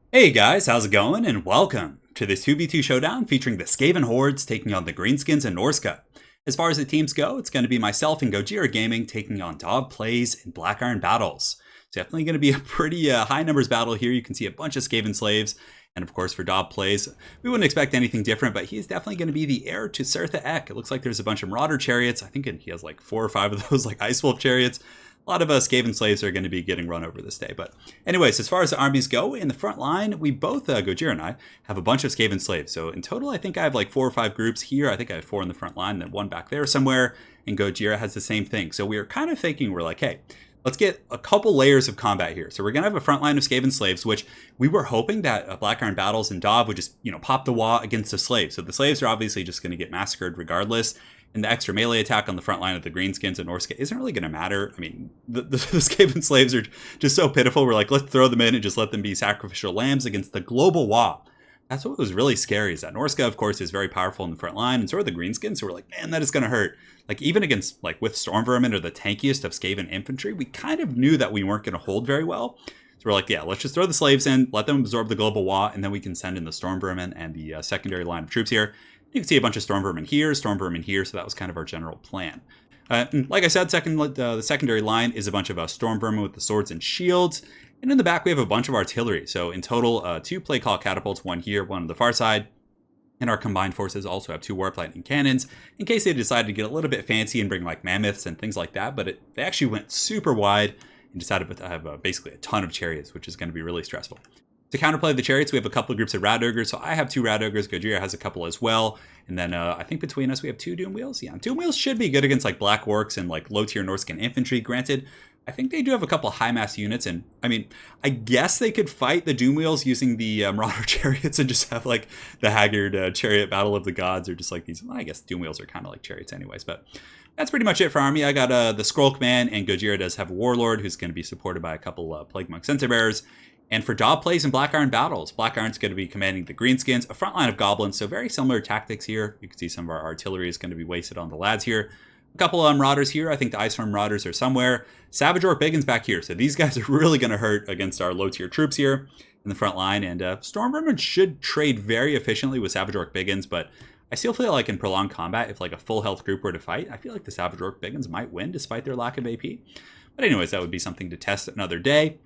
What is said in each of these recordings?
Hey guys, how's it going? And welcome to this 2v2 showdown featuring the Skaven Hordes taking on the Greenskins and Norscan. As far as the teams go, it's going to be myself and Gojira Gaming taking on Dog Plays and Black Iron Battles. It's definitely going to be a pretty high numbers battle here. You can see a bunch of Skaven slaves. And of course, for Dog Plays, we wouldn't expect anything different, but he's definitely going to be the heir to WAAAGH. It looks like there's a bunch of Marauder chariots. I think he has like 4 or 5 of those like Ice Wolf chariots. A lot of Skaven slaves are going to be getting run over this day. But anyways, as far as the armies go, in the front line, we both, Gojira and I, have a bunch of Skaven slaves. So in total, I think I have like 4 or 5 groups here. I think I have 4 in the front line, and then 1 back there somewhere. And Gojira has the same thing. So we were kind of thinking, we're like, hey, let's get a couple layers of combat here. So we're going to have a front line of Skaven slaves, which we were hoping that Black Iron Battles and Dov would just, pop the WAAAGH against the slaves. So the slaves are obviously just going to get massacred regardless. And the extra melee attack on the front line of the Greenskins and Norscan isn't really going to matter. I mean, the Skaven slaves are just so pitiful. We're like, let's throw them in and just let them be sacrificial lambs against the global WAAAGH. That's what was really scary, is that Norscan, of course, is very powerful in the front line, and so are the Greenskins. So we're like, man, that is going to hurt. Like, even against, like, with Storm Vermin or the tankiest of Skaven infantry, we kind of knew that we weren't going to hold very well. So we're like, yeah, let's just throw the slaves in, let them absorb the global WAAAGH, and then we can send in the Storm Vermin and the secondary line of troops here. You can see a bunch of Storm Vermin here, so that was kind of our general plan. Like I said, the secondary line is a bunch of Storm Vermin with the swords and shields. And in the back, we have a bunch of artillery. So in total, 2 play call catapults, 1 here, 1 on the far side. And our combined forces also have 2 warp lightning cannons, in case they decided to get a little bit fancy and bring like mammoths and things like that. But they actually went super wide and decided to have basically a ton of chariots, which is going to be really stressful. To counterplay the chariots, we have a couple of groups of Rat Ogres. So I have 2 Rat Ogres, Gojira has a couple as well. And then I think between us we have 2 Doom Wheels. Yeah, Doom Wheels should be good against like Black Orcs and like low tier Norscan infantry. Granted, I think they do have a couple high mass units. And I mean, I guess they could fight the Doom Wheels using the Marauder chariots and just have like the Haggard chariot battle of the gods, or just like these. Well, I guess Doom Wheels are kind of like chariots anyways. But that's pretty much it for army. I got the Scroll Command, and Gojira does have a Warlord who's going to be supported by a couple Plague Monk Censer Bearers. And for Dog Plays and Black Iron Battles, Black Iron's going to be commanding the Greenskins, a front line of Goblins, so very similar tactics here. You can see some of our artillery is going to be wasted on the lads here. A couple of Marauders here. I think the Ice Storm Marauders are somewhere. Savage Orc Biggins back here. So these guys are really going to hurt against our low tier troops here in the front line. And Storm Vermin should trade very efficiently with Savage Orc Biggins, but I still feel like in prolonged combat, if like a full health group were to fight, I feel like the Savage Orc Biggins might win despite their lack of AP. But anyways, that would be something to test another day.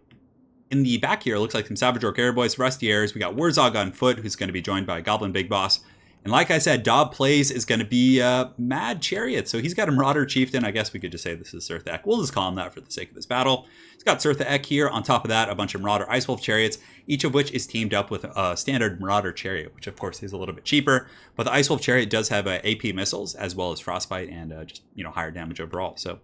In the back here, it looks like some Savage Orc Airboys, Rusty Airs. We got WAAAGH on foot, who's going to be joined by Goblin Big Boss. And like I said, Dog Plays is going to be Mad Chariot. So he's got a Marauder Chieftain. I guess we could just say this is WAAAGH. We'll just call him that for the sake of this battle. He's got WAAAGH here. On top of that, a bunch of Marauder Ice Wolf Chariots, each of which is teamed up with a standard Marauder Chariot, which of course is a little bit cheaper. But the Ice Wolf Chariot does have AP missiles, as well as Frostbite and just higher damage overall. So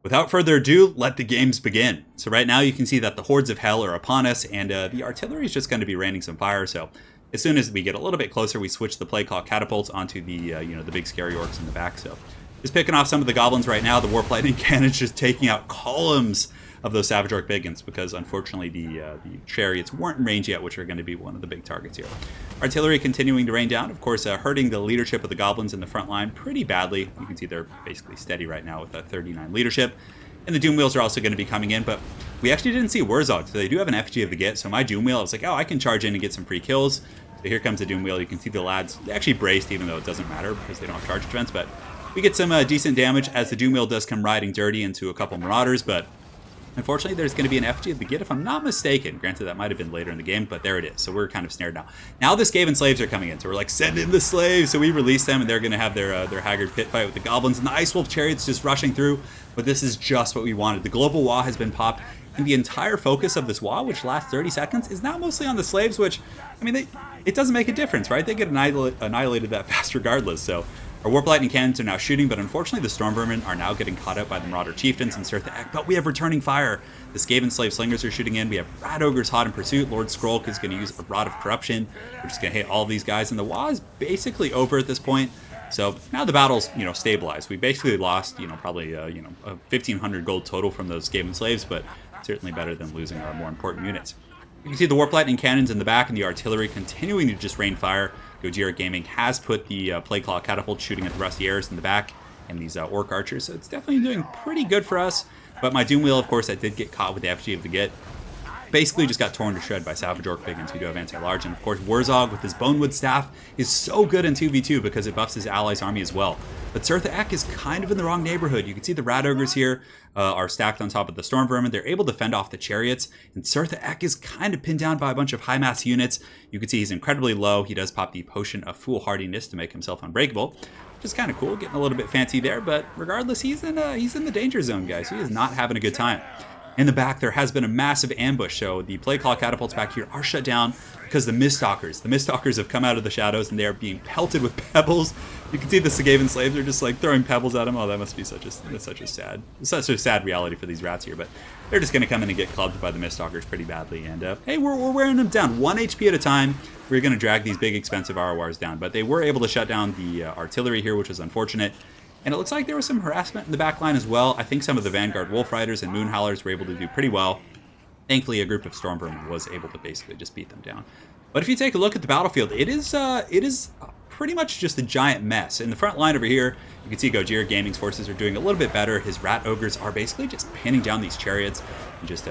without further ado, let the games begin. So right now you can see that the Hordes of Hell are upon us, and the artillery is just going to be raining some fire. So as soon as we get a little bit closer, we switch the play call catapults onto the the big scary orcs in the back. So just picking off some of the goblins right now. The warp lightning cannons just taking out columns of those Savage Orc Biggins, because unfortunately the chariots weren't in range yet, which are going to be one of the big targets here. Artillery continuing to rain down, of course, hurting the leadership of the goblins in the front line pretty badly. You can see they're basically steady right now with that 39 leadership. And the Doom Wheels are also going to be coming in, but we actually didn't see WAAAGH, so they do have an effigy of the Git. So my Doom Wheel, I was like, oh, I can charge in and get some free kills. So here comes the Doom Wheel. You can see the lads, they actually braced, even though it doesn't matter because they don't have charge defense, but we get some decent damage as the Doom Wheel does come riding dirty into a couple Marauders, but unfortunately, there's going to be an effigy of the Git, if I'm not mistaken. Granted, that might have been later in the game, but there it is. So we're kind of snared now. Now the Skaven slaves are coming in, so we're like, send in the slaves. So we release them, and they're going to have their Haggard pit fight with the Goblins, and the Ice Wolf Chariots just rushing through. But this is just what we wanted. The global WAAAGH has been popped, and the entire focus of this WAAAGH, which lasts 30 seconds, is now mostly on the slaves, which, I mean, it doesn't make a difference, right? They get annihilated that fast regardless, so our Warp Lightning Cannons are now shooting, but unfortunately the Storm Vermin are now getting caught up by the Marauder Chieftains and WAAAGH, but we have returning fire. The Skaven Slave Slingers are shooting in. We have Rat Ogres hot in pursuit. Lord Skrulk is going to use a Rod of Corruption, which is going to hit all these guys, and the WAAAGH is basically over at this point. So now the battle's, stabilized. We basically lost, probably, 1,500 gold total from those Skaven Slaves, but certainly better than losing our more important units. You can see the Warp Lightning Cannons in the back and the artillery continuing to just rain fire. Gojira Gaming has put the Plague Claw Catapult shooting at the Rusty Airs in the back and these Orc Archers, so it's definitely doing pretty good for us. But my Doom Wheel, of course, I did get caught with the effigy of the Git. basically just got torn to shred by Savage Orc Biggins, who do have anti-large. And of course, WAAAGH with his Bonewood Staff is so good in 2v2 because it buffs his allies' army as well. But WAAAGH is kind of in the wrong neighborhood. You can see the Rat Ogres here are stacked on top of the Storm Vermin. They're able to fend off the chariots, and WAAAGH is kind of pinned down by a bunch of high mass units. You can see he's incredibly low. He does pop the Potion of Foolhardiness to make himself unbreakable, which is kind of cool, getting a little bit fancy there. But regardless, he's in the danger zone, guys. He is not having a good time. In the back, there has been a massive ambush, so the Plague Claw catapults back here are shut down because the Miststalkers have come out of the shadows and they are being pelted with pebbles. You can see the Skaven slaves are just like throwing pebbles at them. Oh, that must be such a sad reality for these rats here. But they're just going to come in and get clubbed by the Miststalkers pretty badly. And hey, we're wearing them down 1 HP at a time. We're going to drag these big expensive RORs down, but they were able to shut down the artillery here, which is unfortunate. And it looks like there was some harassment in the backline as well. I think some of the Vanguard Wolf Riders and Moon Howlers were able to do pretty well. Thankfully, a group of Storm Vermin was able to basically just beat them down. But if you take a look at the battlefield, it is pretty much just a giant mess. In the front line over here, you can see Gojira Gaming's forces are doing a little bit better. His Rat Ogres are basically just pinning down these chariots and just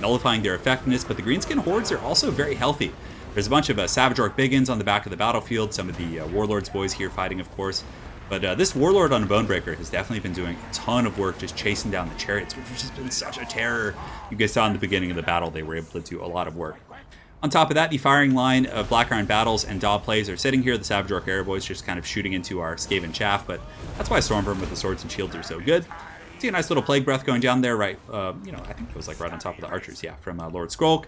nullifying their effectiveness. But the Greenskin Hordes are also very healthy. There's a bunch of Savage Orc Biggins on the back of the battlefield. Some of the Warlords boys here fighting, of course. But this Warlord on a Bonebreaker has definitely been doing a ton of work just chasing down the chariots, which has just been such a terror. You guys saw in the beginning of the battle, they were able to do a lot of work. On top of that, the firing line of Black Iron Battles and Daw Plays are sitting here. The Savage Orc Air Boys just kind of shooting into our Skaven chaff, but that's why Storm Vermin with the swords and shields are so good. See a nice little Plague Breath going down there, right? I think it was like right on top of the archers, yeah, from Lord Skrolk.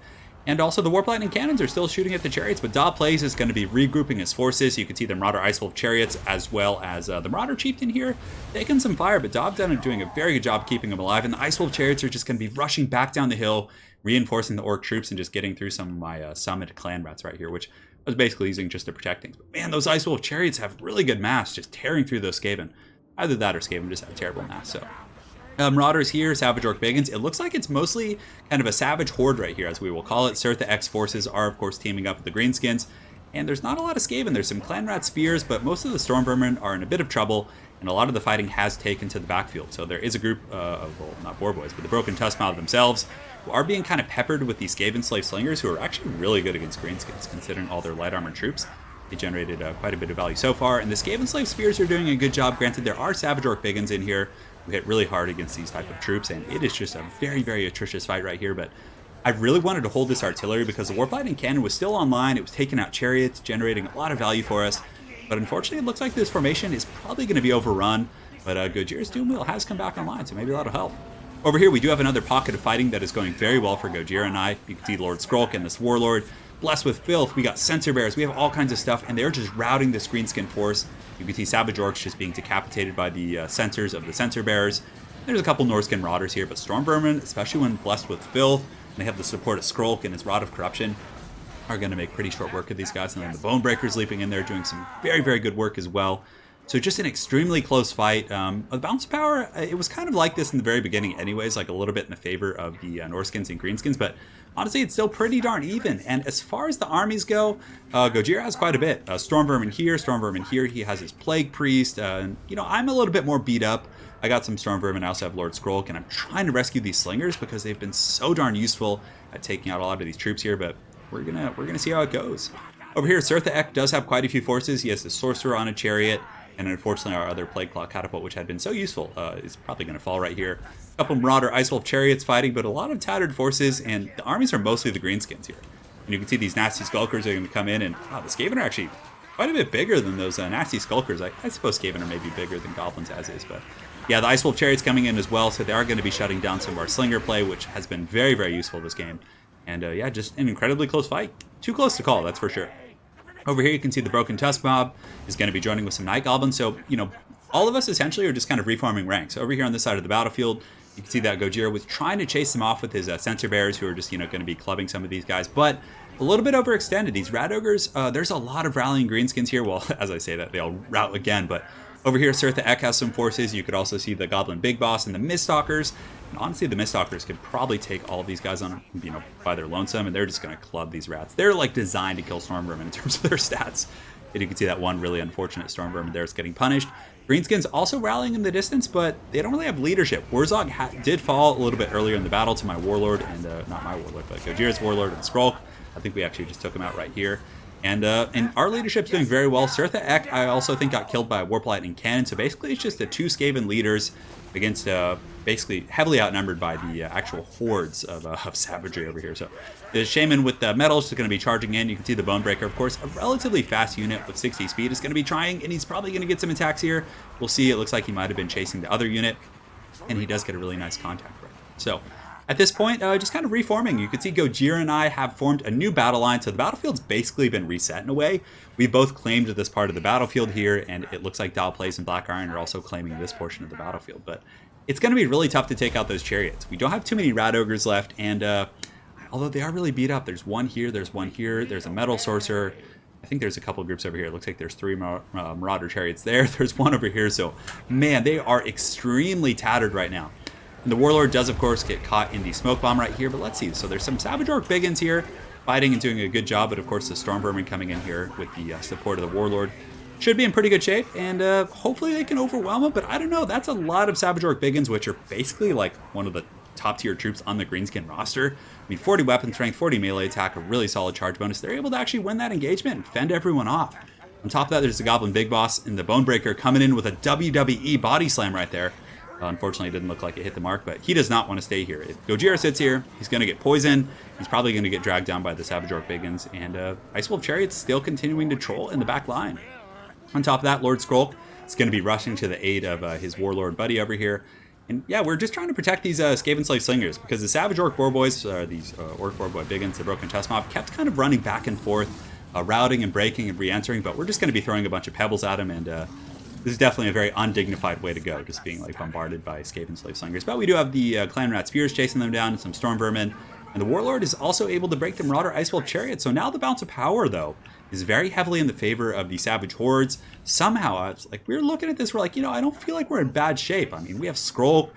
And also the Warp Lightning Cannons are still shooting at the chariots, but Daw Plays is going to be regrouping his forces. You can see the Marauder Ice Wolf chariots as well as the Marauder Chieftain here taking some fire, but Daw doing a very good job keeping them alive. And the Ice Wolf chariots are just going to be rushing back down the hill, reinforcing the Orc troops and just getting through some of my summoned clan rats right here, which I was basically using just to protect things. But man, those Ice Wolf chariots have really good mass, just tearing through those Skaven. Either that or Skaven just have terrible mass, so... Marauders here, Savage Orc Biggins. It looks like it's mostly kind of a Savage Horde right here, as we will call it. WAAAGH forces are, of course, teaming up with the Greenskins. And there's not a lot of Skaven. There's some Clan Rat Spears, but most of the Storm Vermin are in a bit of trouble, and a lot of the fighting has taken to the backfield. So there is a group of, well, not Boar Boys, but the Broken Tusk Mob themselves, who are being kind of peppered with these Skaven Slave Slingers, who are actually really good against Greenskins, considering all their light armored troops. They generated quite a bit of value so far, and the Skaven Slave Spears are doing a good job. Granted, there are Savage Orc Biggins in here who hit really hard against these type of troops, and it is just a very, very atrocious fight right here. But I really wanted to hold this artillery because the Warp Lightning Cannon was still online. It was taking out chariots, generating a lot of value for us. But unfortunately, it looks like this formation is probably going to be overrun. But Gojira's Doom Wheel has come back online, so maybe that'll help. Over here, we do have another pocket of fighting that is going very well for Gojira and I. You can see Lord Skrolk and this Warlord. Blessed with Filth, we got Censor Bears, we have all kinds of stuff, and they're just routing this Greenskin force. You can see Savage Orcs just being decapitated by the censors of the Censor Bears. There's a couple Norscan Marauders here, but Storm Vermin, especially when blessed with Filth, and they have the support of Skrolk and his Rod of Corruption, are going to make pretty short work of these guys. And then the Bonebreakers leaping in there, doing some very, very good work as well. So just an extremely close fight. The balance of power, it was kind of like this in the very beginning anyways, like a little bit in the favor of the Norskins and Greenskins, but honestly, it's still pretty darn even. And as far as the armies go, Gojira has quite a bit. Storm Vermin here, Storm Vermin here. He has his Plague Priest. I'm a little bit more beat up. I got some Storm Vermin. I also have Lord Skrolk, and I'm trying to rescue these Slingers because they've been so darn useful at taking out a lot of these troops here, but we're gonna see how it goes. Over here, WAAAGH does have quite a few forces. He has the Sorcerer on a chariot, and unfortunately our other Plague Claw catapult, which had been so useful, is probably going to fall right here. A couple Marauder Ice Wolf chariots fighting, but a lot of tattered forces, and the armies are mostly the Greenskins here. And you can see these nasty Skulkers are going to come in, and wow, the Skaven are actually quite a bit bigger than those nasty Skulkers. I suppose Skaven are maybe bigger than Goblins as is, but yeah, the Ice Wolf chariots coming in as well, so they are going to be shutting down some of our Slinger play, which has been very, very useful this game. And yeah, just an incredibly close fight. Too close to call, that's for sure. Over here, you can see the Broken Tusk Mob is going to be joining with some Night Goblins. So, all of us essentially are just kind of reforming ranks. Over here on this side of the battlefield, you can see that Gojira was trying to chase them off with his Censor Bears, who are just, going to be clubbing some of these guys. But a little bit overextended. These Rat Ogres, there's a lot of rallying Greenskins here. Well, as I say that, they all rout again. But over here, WAAAGH has some forces. You could also see the Goblin Big Boss and the Miststalkers. And honestly, the Miststalkers could probably take all of these guys on, by their lonesome, and they're just going to club these rats. They're like designed to kill Storm Vermin in terms of their stats. And you can see that one really unfortunate storm vermin there is getting punished. Greenskins also rallying in the distance, but they don't really have leadership. WAAAGH did fall a little bit earlier in the battle to my Warlord, and not my Warlord, but Gojira's Warlord and Skrulk. I think we actually just took him out right here. And our leadership's doing very well. WAAAGH, I also think, got killed by a Warp Lightning Cannon. So basically, it's just the 2 Skaven leaders against basically heavily outnumbered by the actual hordes of savagery over here. So the Shaman with the metals is going to be charging in. You can see the Bonebreaker, of course, a relatively fast unit with 60 speed is going to be trying, and he's probably going to get some attacks here. We'll see. It looks like he might have been chasing the other unit, and he does get a really nice contact right. So at this point, just kind of reforming. You can see Gojira and I have formed a new battle line, so the battlefield's basically been reset in a way. We both claimed this part of the battlefield here, and it looks like WAAAGH and Black Iron are also claiming this portion of the battlefield. But it's going to be really tough to take out those chariots. We don't have too many Rat Ogres left, and although they are really beat up, there's one here, there's a Metal Sorcerer. I think there's a couple groups over here. It looks like there's 3 Marauder Chariots there. There's one over here, so man, they are extremely tattered right now. And the Warlord does, of course, get caught in the Smoke Bomb right here, but let's see. So there's some Savage Orc Biggins here, fighting and doing a good job, but of course the Storm Vermin coming in here with the support of the Warlord should be in pretty good shape, and hopefully they can overwhelm him, but I don't know. That's a lot of Savage Orc Biggins, which are basically like one of the top tier troops on the Greenskin roster. I mean, 40 weapon strength, 40 melee attack, a really solid charge bonus. They're able to actually win that engagement and fend everyone off. On top of that, there's the Goblin Big Boss and the Bonebreaker coming in with a WWE body slam right there. Unfortunately, it didn't look like it hit the mark, but he does not want to stay here. If Gojira sits here, he's going to get poisoned. He's probably going to get dragged down by the Savage Orc Biggins, and Ice Wolf Chariot's still continuing to troll in the back line. On top of that, Lord Skrulk is going to be rushing to the aid of his Warlord buddy over here. And yeah, we're just trying to protect these Skaven Slave Slingers, because the Savage Orc Boar Boys, these Orc Boar Boy Biggins, the Broken Chest Mob, kept kind of running back and forth, routing and breaking and re-entering, but we're just going to be throwing a bunch of pebbles at him, and this is definitely a very undignified way to go, just being like bombarded by Skaven Slave Slingers. But we do have the Clan Rat Spears chasing them down, and some Storm Vermin, and the Warlord is also able to break the Marauder Ice Wolf Chariot. So now the Bounce of Power, though, is very heavily in the favor of the Savage Hordes. Somehow, we're looking at this, we're like, I don't feel like we're in bad shape. I mean, we have Skrulk,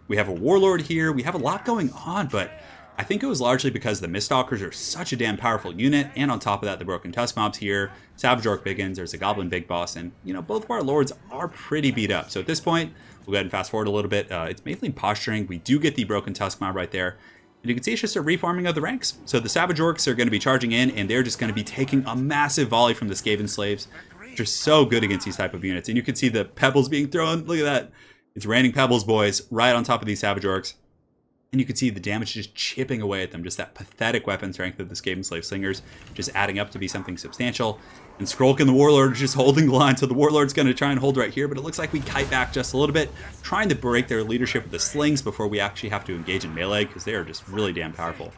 we have a Warlord here, we have a lot going on, but I think it was largely because the Miststalkers are such a damn powerful unit, and on top of that, the Broken Tusk Mobs here, Savage Orc Biggins, there's a Goblin Big Boss, and, both of our Lords are pretty beat up. So at this point, we'll go ahead and fast forward a little bit. It's mainly posturing. We do get the Broken Tusk Mob right there, and you can see it's just a reforming of the ranks. So the Savage Orcs are going to be charging in, and they're just going to be taking a massive volley from the Skaven Slaves, which are so good against these type of units. And you can see the pebbles being thrown. Look at that. It's raining pebbles, boys, right on top of these Savage Orcs. And you can see the damage just chipping away at them, just that pathetic weapon strength of the Skaven Slave Slingers, just adding up to be something substantial. And Skrulk and the Warlord are just holding the line, so the Warlord's going to try and hold right here, but it looks like we kite back just a little bit, trying to break their leadership with the slings before we actually have to engage in melee, because they are just really damn powerful.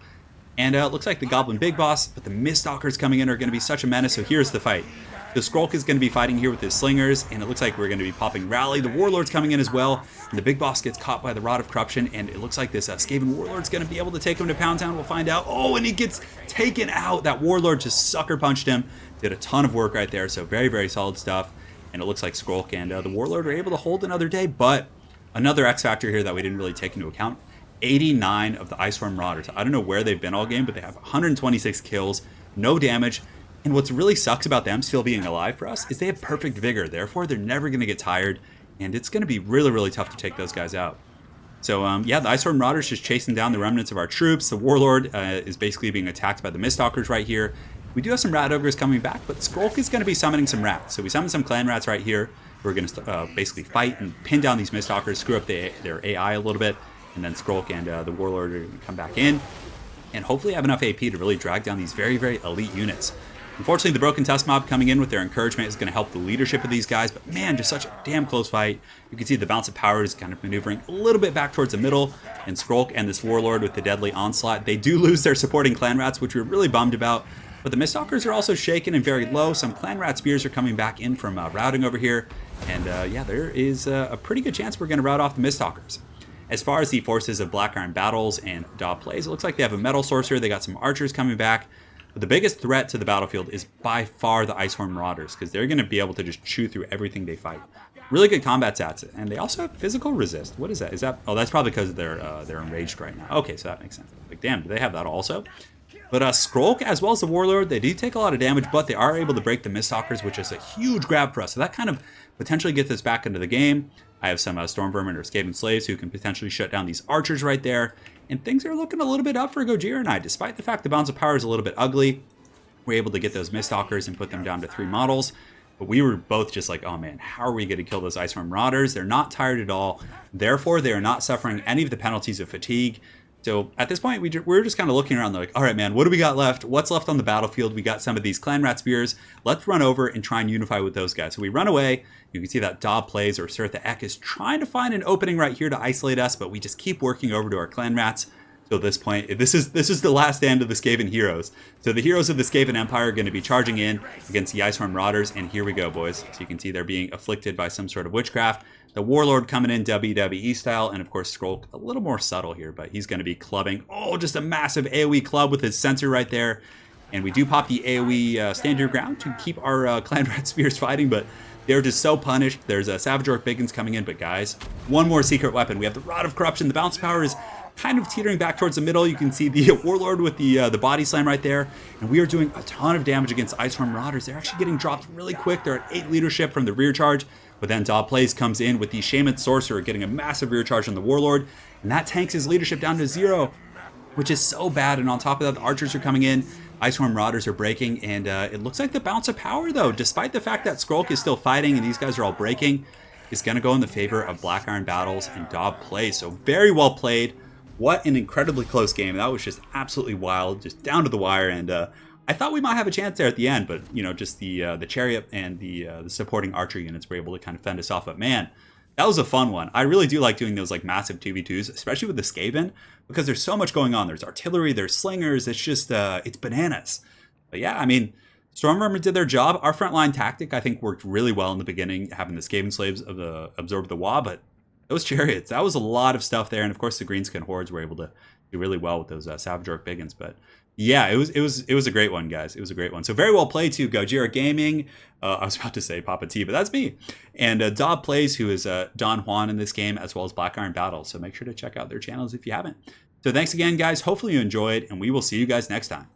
And it looks like the Goblin Big Boss, but the Miststalkers coming in are going to be such a menace, so here's the fight. The Skrulk is going to be fighting here with his Slingers, and it looks like we're going to be popping Rally. The Warlord's coming in as well, and the Big Boss gets caught by the Rod of Corruption, and it looks like this Skaven Warlord's going to be able to take him to Pound Town. We'll find out. Oh, and he gets taken out. That Warlord just sucker punched him. Did a ton of work right there, so very, very solid stuff. And it looks like Skrulk and the Warlord are able to hold another day, but another X factor here that we didn't really take into account. 89 of the Iceworm Marauders. I don't know where they've been all game, but they have 126 kills, no damage. And what's really sucks about them still being alive for us is they have perfect vigor. Therefore, they're never going to get tired, and it's going to be really, really tough to take those guys out. So, yeah, the Iceworm Marauders just chasing down the remnants of our troops. The Warlord is basically being attacked by the Miststalkers right here. We do have some Rat Ogres coming back, but Skrulk is going to be summoning some rats. So we summon some Clan Rats right here. We're going to basically fight and pin down these Miststalkers, screw up their AI a little bit, and then Skrulk and the Warlord are going to come back in and hopefully have enough AP to really drag down these very, very elite units. Unfortunately, the Broken Tusk Mob coming in with their encouragement is going to help the leadership of these guys, but man, just such a damn close fight. You can see the Bounce of Power is kind of maneuvering a little bit back towards the middle, and Skrulk and this Warlord with the Deadly Onslaught, they do lose their supporting Clan Rats, which we're really bummed about, but the Miststalkers are also shaken and very low. Some Clan Rat Spears are coming back in from routing over here, and yeah, there is a pretty good chance we're going to rout off the Miststalkers. As far as the forces of Black Iron Battles and WAAAGH plays, it looks like they have a Metal Sorcerer, they got some Archers coming back. But the biggest threat to the battlefield is by far the Iceworm Marauders, because they're going to be able to just chew through everything they fight. Really good combat stats, and they also have physical resist. What is that? Oh, that's probably because they're enraged right now. Okay, so that makes sense. Like, damn, do they have that also? But Skrolk, as well as the Warlord, they do take a lot of damage, but they are able to break the Miststalkers, which is a huge grab for us. So that kind of potentially gets us back into the game. I have some Storm Vermin or Skaven Slaves who can potentially shut down these Archers right there. And things are looking a little bit up for Gojira and I. Despite the fact the Balance of Power is a little bit ugly, we're able to get those Miststalkers and put them down to 3 models. But we were both just like, oh man, how are we going to kill those Iceworm Marauders? They're not tired at all. Therefore, they are not suffering any of the penalties of fatigue. So at this point, we're just kind of looking around like, all right, man, what do we got left? What's left on the battlefield? We got some of these Clan Rat Spears. Let's run over and try and unify with those guys. So we run away. You can see that Daw Plays or WAAAGH is trying to find an opening right here to isolate us, but we just keep working over to our Clan Rats. So at this point, this is the last stand of the Skaven heroes. So the heroes of the Skaven Empire are going to be charging in against the Iceworm Marauders, and here we go, boys. So you can see they're being afflicted by some sort of witchcraft. The Warlord coming in WWE style, and of course Skrolk a little more subtle here, but he's going to be clubbing. Oh, just a massive AoE club with his sensor right there. And we do pop the AoE stand your ground to keep our Clan Rat Spears fighting, but they're just so punished. There's a Savage Orc Biggins coming in, but guys, one more secret weapon. We have the Rod of Corruption. The Balance Power is kind of teetering back towards the middle. You can see the Warlord with the body slam right there, and we are doing a ton of damage against Iceworm Marauders. They're actually getting dropped really quick. They're at 8 leadership from the rear charge, but then Daw Plays comes in with the Shaman Sorcerer getting a massive rear charge on the Warlord, and that tanks his leadership down to 0, which is so bad. And on top of that, the Archers are coming in, Iceworm Marauders are breaking, and it looks like the Balance of Power, though, despite the fact that Skrolk is still fighting and these guys are all breaking, is going to go in the favor of Black Iron Battles and Daw Plays. So very well played. What an incredibly close game. That was just absolutely wild, just down to the wire. And I thought we might have a chance there at the end, but, you know, just the chariot and the supporting archer units were able to kind of fend us off. But man, that was a fun one. I really do like doing those like massive 2v2s, especially with the Skaven, because there's so much going on. There's artillery, there's slingers. It's just, it's bananas. But yeah, I mean, Storm Vermin did their job. Our frontline tactic, I think, worked really well in the beginning, having the Skaven Slaves absorb the WAAAGH, but those chariots, that was a lot of stuff there. And of course, the Greenskin Hordes were able to do really well with those Savage Orc Biggins. But yeah, it was a great one, guys. It was a great one. So very well played to Gojira Gaming. I was about to say Papa T, but that's me. And Daw Plays, who is Don Juan in this game, as well as Black Iron Battles. So make sure to check out their channels if you haven't. So thanks again, guys. Hopefully you enjoyed, and we will see you guys next time.